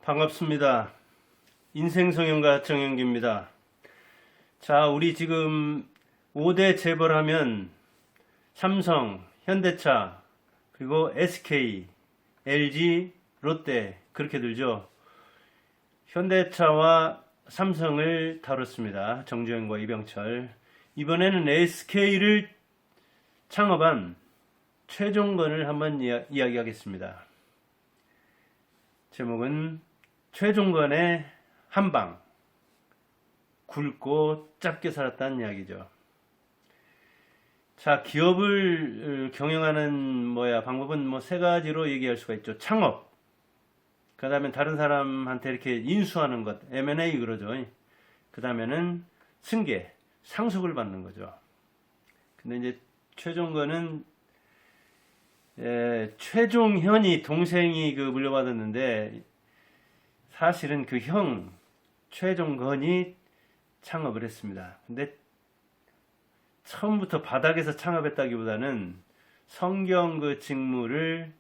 반갑습니다. 인생성형가 정영기입니다. 자, 우리 지금 5대 재벌하면 삼성, 현대차, 그리고 SK, LG, 롯데 그렇게 들죠. 현대차와 삼성을 다뤘습니다. 정주행과 이병철. 이번에는 SK를 창업한 최종건을 한번 이야기하겠습니다. 제목은 최종건의 한방, 굵고 짧게 살았다는 이야기죠. 자, 기업을 경영하는 방법은 세 가지로 얘기할 수가 있죠. 창업, 그 다음에 다른 사람한테 이렇게 인수하는 것, M&A 그러죠. 그 다음에는 승계, 상속을 받는 거죠. 근데 이제 최종건은 최종현이 동생이 물려받았는데 사실은 그 형 최종건이 창업을 했습니다. 근데 처음부터 바닥에서 창업했다기보다는 성경 직무를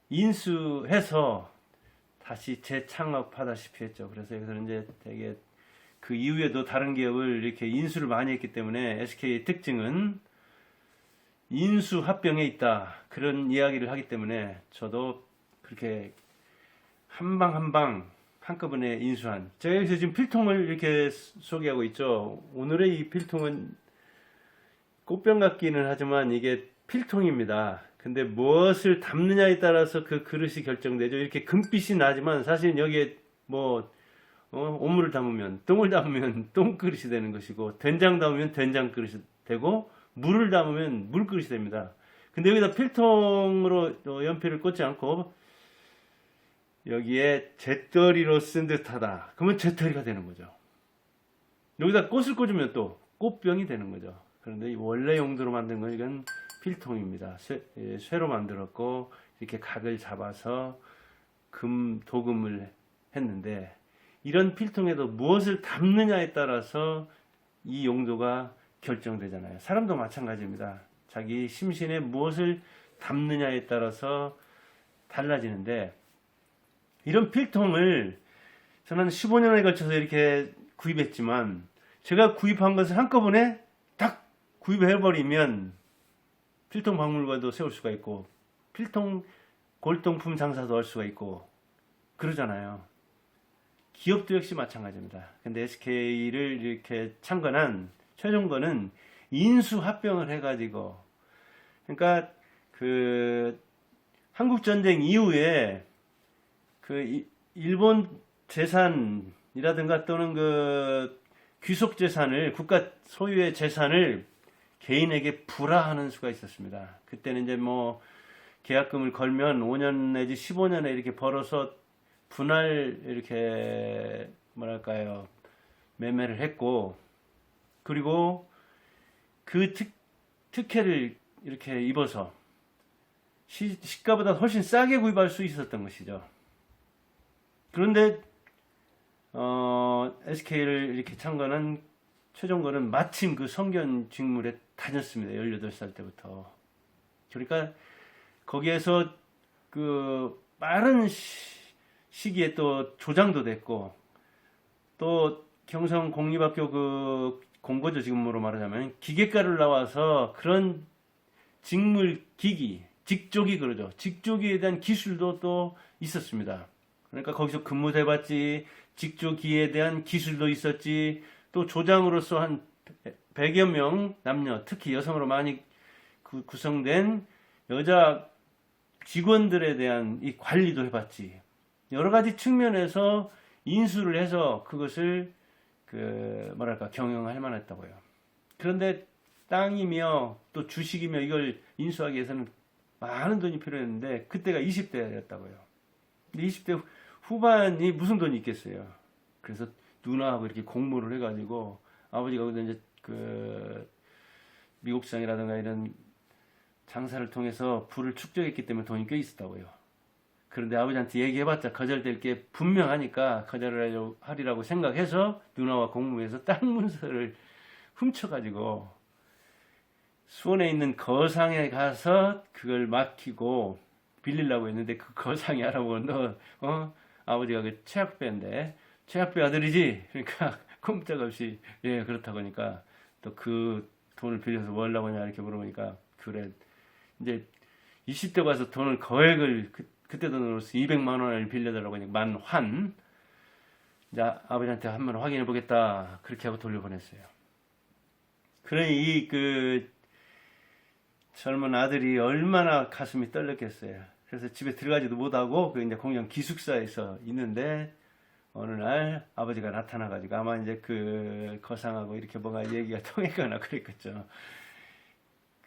인수해서 다시 재창업하다시피 했죠. 그래서 여기서는 이제 되게 그 이후에도 다른 기업을 이렇게 인수를 많이 했기 때문에 SK의 특징은 인수합병에 있다. 그런 이야기를 하기 때문에 저도 그렇게 한 방 한꺼번에 인수한. 제가 여기서 지금 필통을 이렇게 소개하고 있죠. 오늘의 이 필통은 꽃병 같기는 하지만 이게 필통입니다. 근데 무엇을 담느냐에 따라서 그 그릇이 결정되죠. 이렇게 금빛이 나지만 사실 여기에 오물을 담으면, 똥을 담으면 똥그릇이 되는 것이고, 된장 담으면 된장 그릇이 되고, 물을 담으면 물 그릇이 됩니다. 근데 여기다 필통으로 연필을 꽂지 않고 여기에 재떨이로 쓴 듯하다. 그러면 재떨이가 되는 거죠. 여기다 꽃을 꽂으면 또 꽃병이 되는 거죠. 그런데 원래 용도로 만든 건 이건 필통입니다. 쇠로 만들었고 이렇게 각을 잡아서 도금을 했는데 이런 필통에도 무엇을 담느냐에 따라서 이 용도가 결정되잖아요. 사람도 마찬가지입니다. 자기 심신에 무엇을 담느냐에 따라서 달라지는데 이런 필통을 저는 15년에 걸쳐서 이렇게 구입했지만 제가 구입한 것을 한꺼번에 딱 구입해버리면 필통 박물관도 세울 수가 있고 필통 골동품 장사도 할 수가 있고 그러잖아요. 기업도 역시 마찬가지입니다. 근데 SK를 이렇게 창건한 최종건은 인수합병을 해가지고 그러니까 한국전쟁 이후에 일본 재산이라든가 또는 귀속 재산을 국가 소유의 재산을 개인에게 불화하는 수가 있었습니다. 그때는 이제 계약금을 걸면 5년 내지 15년에 이렇게 벌어서 분할 이렇게 매매를 했고 그리고 그 특혜를 이렇게 입어서 시가보다 훨씬 싸게 구입할 수 있었던 것이죠. 그런데 SK를 이렇게 창건한 최종건은 마침 그 성견 직물에 다녔습니다. 18살 때부터. 그러니까 거기에서 빠른 시기에 또 조장도 됐고 또 경성 공립학교 공고죠. 지금으로 말하자면 기계과를 나와서 그런 직물 기기, 직조기 그러죠. 직조기에 대한 기술도 또 있었습니다. 그러니까 거기서 근무도 해봤지, 직조기에 대한 기술도 있었지, 또 조장으로서 한 100여 명 남녀, 특히 여성으로 많이 구성된 여자 직원들에 대한 이 관리도 해봤지. 여러 가지 측면에서 인수를 해서 그것을 경영할 만했다고요. 그런데 땅이며 또 주식이며 이걸 인수하기 위해서는 많은 돈이 필요했는데 그때가 20대였다고요. 근데 20대 후반이 무슨 돈이 있겠어요. 그래서 누나하고 이렇게 공모를 해가지고 아버지가 이제 미국 시장이라든가 이런 장사를 통해서 부를 축적했기 때문에 돈이 꽤 있었다고요. 그런데 아버지한테 얘기해봤자 거절될 게 분명하니까 거절을 하리라고 생각해서 누나와 공모해서 땅 문서를 훔쳐가지고 수원에 있는 거상에 가서 그걸 맡기고 빌리려고 했는데 그 거상이 알아보고 너 아버지가 그 최학배인데 최학배 아들이지? 그러니까 꼼짝없이 예 그렇다고 하니까 또 그 돈을 빌려서 뭐 하려고 하냐 이렇게 물어보니까 그래 이제 20대 가서 돈을 거액을 그때 돈으로 200만 원을 빌려달라고 하니까 만 환. 이제 아버지한테 한번 확인해 보겠다 그렇게 하고 돌려보냈어요. 그러니 이 그 젊은 아들이 얼마나 가슴이 떨렸겠어요. 그래서 집에 들어가지도 못하고 그 이제 공장 기숙사에서 있는데 어느 날 아버지가 나타나가지고 아마 이제 그 거상하고 이렇게 뭔가 얘기가 통했거나 그랬겠죠.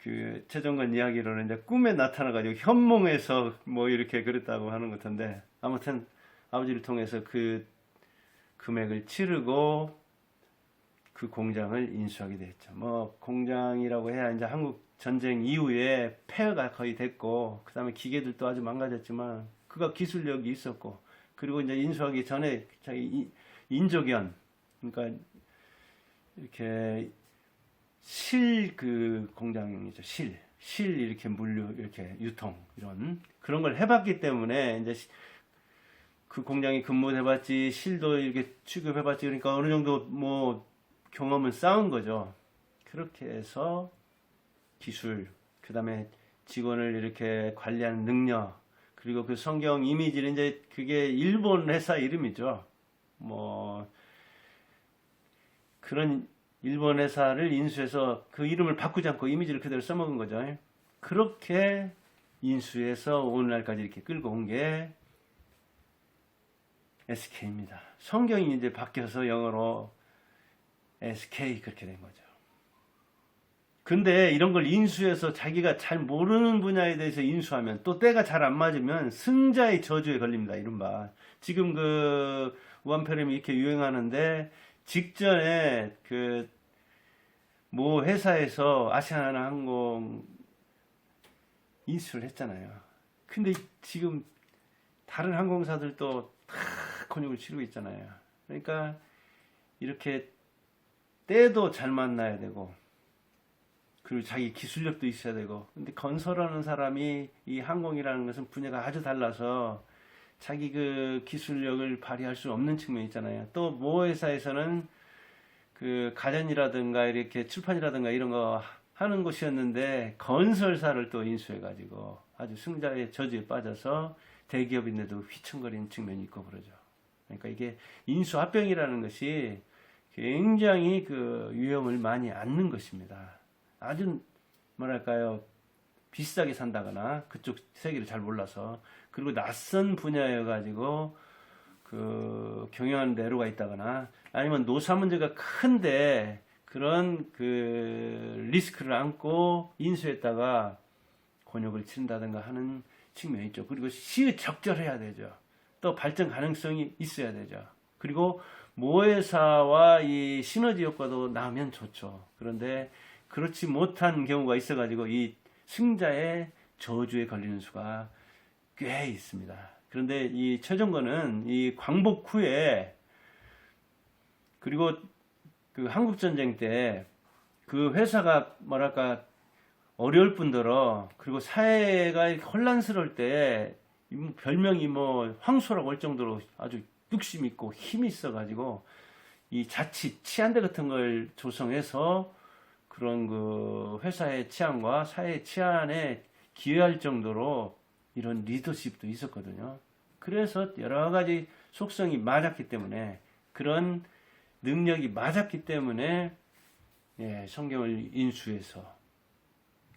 그 최종건 이야기로는 이제 꿈에 나타나가지고 현몽에서 뭐 이렇게 그랬다고 하는 것 같은데 아무튼 아버지를 통해서 그 금액을 치르고 그 공장을 인수하게 됐죠. 뭐 공장이라고 해야 이제 한국 전쟁 이후에 폐허가 거의 됐고 그다음에 기계들도 아주 망가졌지만 그가 기술력이 있었고 그리고 이제 인수하기 전에 자기 인조견 그러니까 이렇게 실 그 공장이죠. 실 이렇게 물류 이렇게 유통 이런 그런 걸 해봤기 때문에 이제 그 공장에 근무해봤지 실도 이렇게 취급해봤지 그러니까 어느 정도 뭐 경험을 쌓은 거죠. 그렇게 해서 기술 그다음에 직원을 이렇게 관리하는 능력 그리고 그 성경 이미지는 이제 그게 일본 회사 이름이죠. 뭐 그런 일본 회사를 인수해서 그 이름을 바꾸지 않고 이미지를 그대로 써먹은 거죠. 그렇게 인수해서 오늘날까지 이렇게 끌고 온 게 SK입니다. 성경이 이제 바뀌어서 영어로 SK 그렇게 된 거죠. 근데 이런 걸 인수해서 자기가 잘 모르는 분야에 대해서 인수하면 또 때가 잘 안 맞으면 승자의 저주에 걸립니다. 이른바. 지금 그 우한폐렴이 이렇게 유행하는데 직전에 그 모 회사에서 아시아나항공 인수를 했잖아요. 근데 지금 다른 항공사들도 다 곤욕을 치르고 있잖아요. 그러니까 이렇게 때도 잘 만나야 되고 그리고 자기 기술력도 있어야 되고 근데 건설하는 사람이 이 항공이라는 것은 분야가 아주 달라서 자기 그 기술력을 발휘할 수 없는 측면이 있잖아요. 또 모 회사에서는 그 가전이라든가 이렇게 출판이라든가 이런 거 하는 곳이었는데 건설사를 또 인수해가지고 아주 승자의 저주에 빠져서 대기업인데도 휘청거리는 측면이 있고 그러죠. 그러니까 이게 인수합병이라는 것이 굉장히 그 위험을 많이 안는 것입니다. 아주 뭐랄까요 비싸게 산다거나 그쪽 세계를 잘 몰라서 그리고 낯선 분야여 가지고 그 경영하는 대로가 있다거나 아니면 노사 문제가 큰데 그런 그 리스크를 안고 인수했다가 곤욕을 치른다든가 하는 측면이 있죠. 그리고 시의적절해야 되죠. 또 발전 가능성이 있어야 되죠. 그리고 모회사와 이 시너지 효과도 나오면 좋죠. 그런데 그렇지 못한 경우가 있어가지고 이 승자의 저주에 걸리는 수가 꽤 있습니다. 그런데 이 최종건은 이 광복 후에 그리고 그 한국전쟁 때 그 회사가 뭐랄까 어려울 뿐더러 그리고 사회가 혼란스러울 때 별명이 뭐 황소라고 할 정도로 아주 욕심 있고 힘이 있어가지고 이 자치 치안대 같은 걸 조성해서 그런 그 회사의 치안과 사회의 치안에 기여할 정도로 이런 리더십도 있었거든요. 그래서 여러 가지 속성이 맞았기 때문에 그런 능력이 맞았기 때문에 예, 성경을 인수해서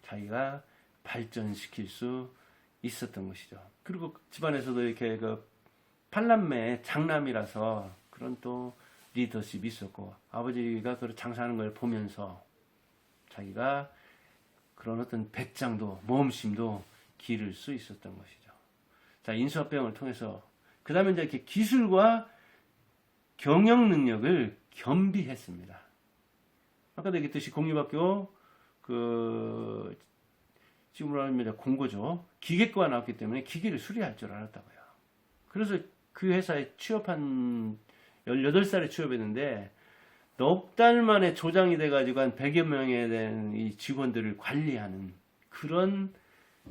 자기가 발전시킬 수 있었던 것이죠. 그리고 집안에서도 이렇게 그 팔남매 장남이라서 그런 또 리더십이 있었고 아버지가 그 장사하는 걸 보면서 자기가 그런 어떤 배짱도 모험심도 기를 수 있었던 것이죠. 자, 인수합병을 통해서 그 다음에 이제 이렇게 기술과 경영 능력을 겸비했습니다. 아까도 얘기했듯이 공립학교 그 지금으로 하면 공고죠. 기계과가 나왔기 때문에 기계를 수리할 줄 알았다고요. 그래서 그 회사에 취업한 18살에 취업했는데 넉 달 만에 조장이 돼가지고 한 100여 명에 대한 이 직원들을 관리하는 그런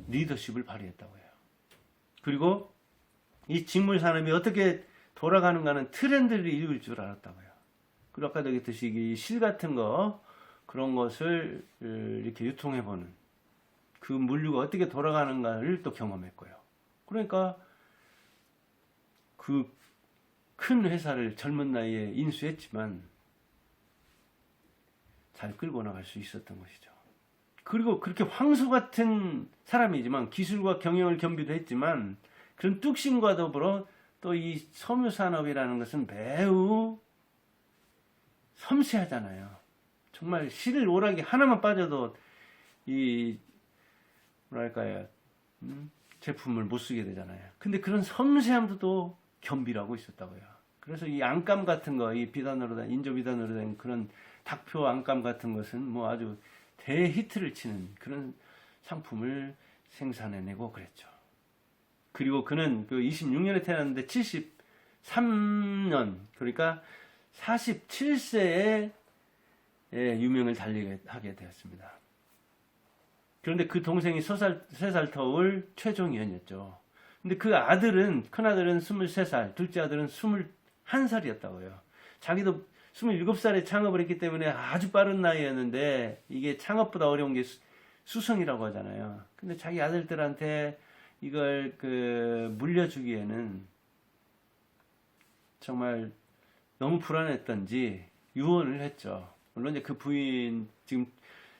리더십을 발휘했다고 해요. 그리고 이 직물 산업이 어떻게 돌아가는가는 트렌드를 읽을 줄 알았다고요. 그리고 아까도 얘기했듯이 이 실 같은 거 그런 것을 이렇게 유통해보는 그 물류가 어떻게 돌아가는가를 또 경험했고요. 그러니까 그 큰 회사를 젊은 나이에 인수했지만 잘 끌고 나갈 수 있었던 것이죠. 그리고 그렇게 황소 같은 사람이지만 기술과 경영을 겸비도 했지만 그런 뚝심과 더불어 또 이 섬유산업이라는 것은 매우 섬세하잖아요. 정말 실 오락이 하나만 빠져도 이 뭐랄까요 제품을 못 쓰게 되잖아요. 근데 그런 섬세함도 또 겸비라고 있었다고요. 그래서 이 안감 같은 거, 이 비단으로 된 인조 비단으로 된 그런 닭표 안감 같은 것은 뭐 아주 대히트를 치는 그런 상품을 생산해내고 그랬죠. 그리고 그는 그 26년에 태어났는데 73년 그러니까 47세에 유명을 달리게 하게 되었습니다. 그런데 그 동생이 3살 터울 최종위원이었죠. 근데 그 아들은 큰아들은 23살, 둘째 아들은 21살이었다고요. 자기도 27살에 창업을 했기 때문에 아주 빠른 나이였는데 이게 창업보다 어려운 게 수성이라고 하잖아요. 근데 자기 아들들한테 이걸 물려주기에는 정말 너무 불안했던지 유언을 했죠. 물론 이제 그 부인 지금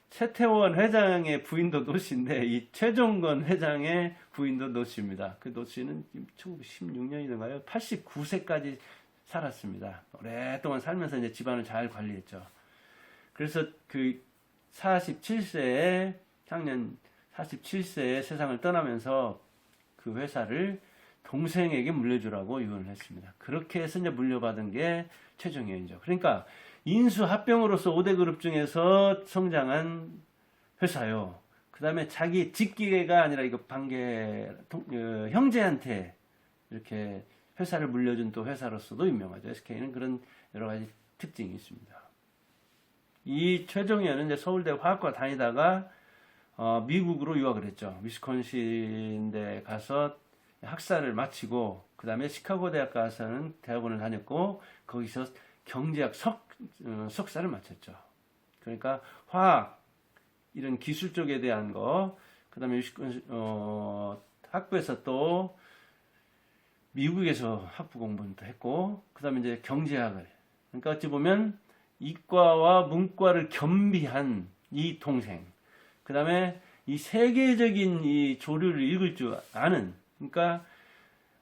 최태원 회장의 부인도 노씨인데 이 최종건 회장의 부인도 노씨입니다. 그 노씨는 1916년이던가요? 89세까지 살았습니다. 오랫동안 살면서 이제 집안을 잘 관리했죠. 그래서 그 47세에 작년 47세에 세상을 떠나면서 그 회사를 동생에게 물려주라고 유언을 했습니다. 그렇게 해서 이제 물려받은 게 최종위원이죠. 그러니까 인수합병으로서 5대 그룹 중에서 성장한 회사요. 그 다음에 자기 직계가 아니라 이거 형제한테 이렇게 회사를 물려준 또 회사로서도 유명하죠. SK는 그런 여러 가지 특징이 있습니다. 이 최종위원은 이제 서울대 화학과 다니다가 미국으로 유학을 했죠. 위스콘신대 가서 학사를 마치고 그 다음에 시카고 대학 가서는 대학원을 다녔고 거기서 경제학 석사를 마쳤죠. 그러니까 화학 이런 기술 쪽에 대한 거, 그 다음에 학부에서 또 미국에서 학부 공부도 했고, 그 다음에 이제 경제학을, 그러니까 어찌 보면 이과와 문과를 겸비한 이 동생, 그 다음에 이 세계적인 이 조류를 읽을 줄 아는, 그러니까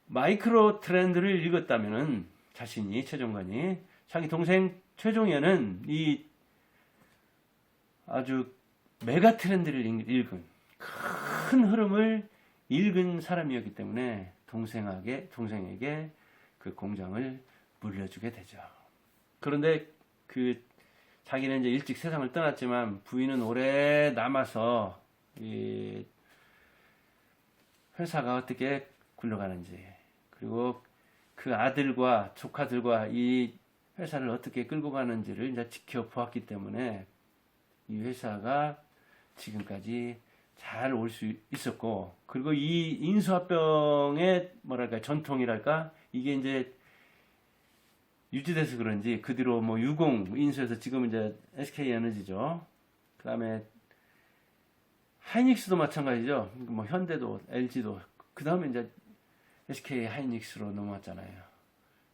마이크로 트렌드를 읽었다면은 자신이 최종관이 자기 동생 최종현은 이 아주 메가 트렌드를 읽은 큰 흐름을 읽은 사람이었기 때문에 동생에게 그 공장을 물려주게 되죠. 그런데 그 자기는 이제 일찍 세상을 떠났지만 부인은 오래 남아서 이 회사가 어떻게 굴러가는지, 그리고 그 아들과 조카들과 이 회사를 어떻게 끌고 가는지를 이제 지켜보았기 때문에 이 회사가 지금까지 잘 올 수 있었고, 그리고 이 인수합병의 뭐랄까 전통이랄까 이게 이제 유지돼서 그런지 그 뒤로 뭐 유공 인수해서 지금 이제 SK 에너지죠. 그 다음에 하이닉스도 마찬가지죠. 뭐 현대도 LG도 그 다음에 이제 SK 하이닉스로 넘어왔잖아요.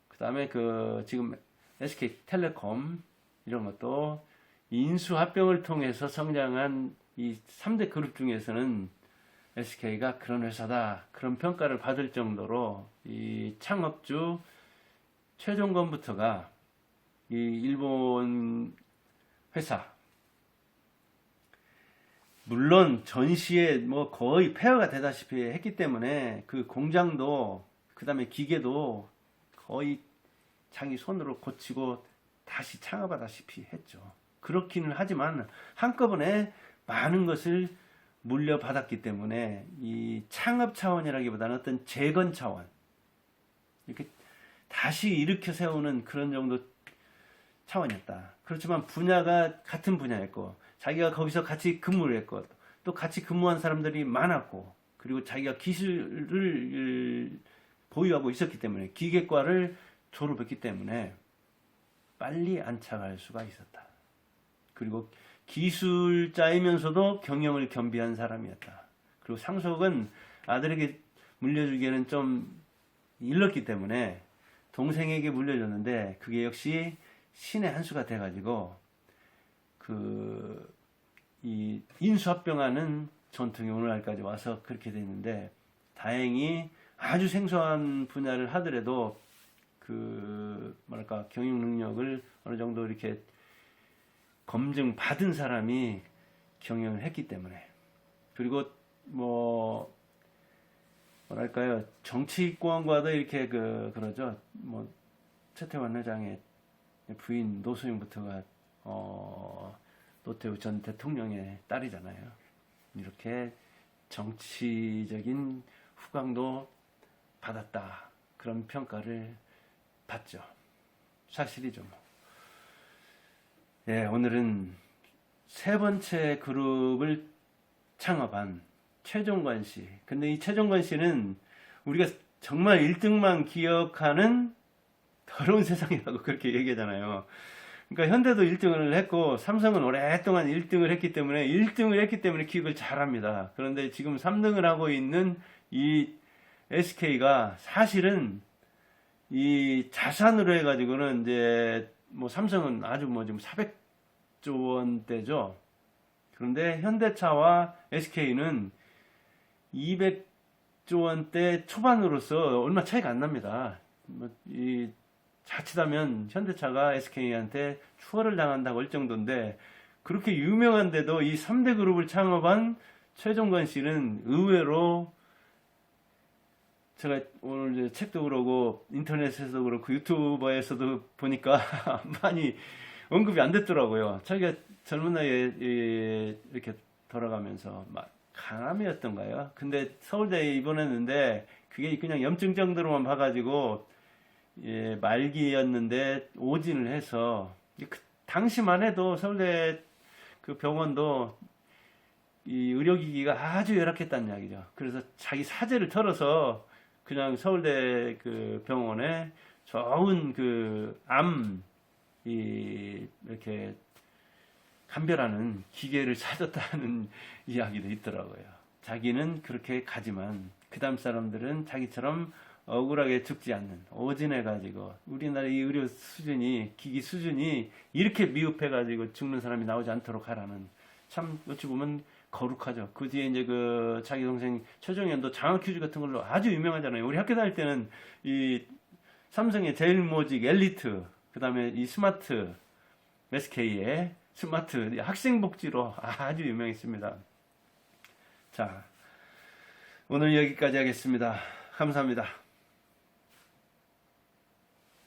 그 다음에 그 지금 SK텔레콤 이런 것도 인수합병을 통해서 성장한 이 3대 그룹 중에서는 SK가 그런 회사다, 그런 평가를 받을 정도로 이 창업주 최종건부터가 이 일본 회사, 물론 전시에 뭐 거의 폐허가 되다시피 했기 때문에 그 공장도 그 다음에 기계도 거의 자기 손으로 고치고 다시 창업하다시피 했죠. 그렇기는 하지만 한꺼번에 많은 것을 물려받았기 때문에 이 창업 차원이라기보다는 어떤 재건 차원, 이렇게 다시 일으켜 세우는 그런 정도 차원이었다. 그렇지만 분야가 같은 분야였고 자기가 거기서 같이 근무를 했고 또 같이 근무한 사람들이 많았고, 그리고 자기가 기술을 보유하고 있었기 때문에, 기계과를 졸업했기 때문에 빨리 안착할 수가 있었다. 그리고 기술자이면서도 경영을 겸비한 사람이었다. 그리고 상속은 아들에게 물려주기에는 좀 일렀기 때문에 동생에게 물려줬는데, 그게 역시 신의 한 수가 돼가지고 이 인수합병하는 전통이 오늘날까지 와서 그렇게 됐는데, 다행히 아주 생소한 분야를 하더라도 뭐랄까 경영 능력을 어느 정도 이렇게 검증 받은 사람이 경영을 했기 때문에, 그리고 뭐랄까요, 정치권과도 이렇게 그러죠. 최태원 회장의 부인 노소영부터가 노태우 전 대통령의 딸이잖아요. 이렇게 정치적인 후광도 받았다, 그런 평가를 받죠. 사실이죠. 예, 오늘은 세 번째 그룹을 창업한 최종관 씨. 근데 이 최종관 씨는 우리가 정말 1등만 기억하는 더러운 세상이라고 그렇게 얘기하잖아요. 그러니까 현대도 1등을 했고 삼성은 오랫동안 1등을 했기 때문에 기억을 잘합니다. 그런데 지금 3등을 하고 있는 이 SK가 사실은 이 자산으로 해가지고는 이제 삼성은 아주 지금 400조 원대죠. 그런데 현대차와 SK는 200조 원대 초반으로서 얼마 차이가 안 납니다. 자칫하면 현대차가 SK한테 추월을 당한다고 할 정도인데, 그렇게 유명한데도 이 3대 그룹을 창업한 최종관 씨는 의외로, 제가 오늘 이제 책도 그러고 인터넷에서도 그렇고 유튜버에서도 보니까 많이 언급이 안 됐더라고요. 자기가 젊은 나이에 이렇게 돌아가면서 막 간암이었던가요? 근데 서울대에 입원했는데 그게 그냥 염증 정도로만 봐가지고 말기였는데 오진을 해서, 당시만 해도 서울대 그 병원도 이 의료기기가 아주 열악했다는 이야기죠. 그래서 자기 사재를 털어서 그냥 서울대 그 병원에 좋은 이렇게 감별하는 기계를 찾았다는 이야기도 있더라고요. 자기는 그렇게 가지만 그 다음 사람들은 자기처럼 억울하게 죽지 않는, 오진해가지고 우리나라 이 의료 수준이, 기기 수준이 이렇게 미흡해가지고 죽는 사람이 나오지 않도록 하라는, 참 어찌 보면 거룩하죠. 그 뒤에 이제 자기 동생 최종현도 장학 퀴즈 같은 걸로 아주 유명하잖아요. 우리 학교 다닐 때는 이 삼성의 제일모직 엘리트, 그 다음에 이 스마트, SK의 스마트, 학생복지로 아주 유명했습니다. 자, 오늘 여기까지 하겠습니다. 감사합니다.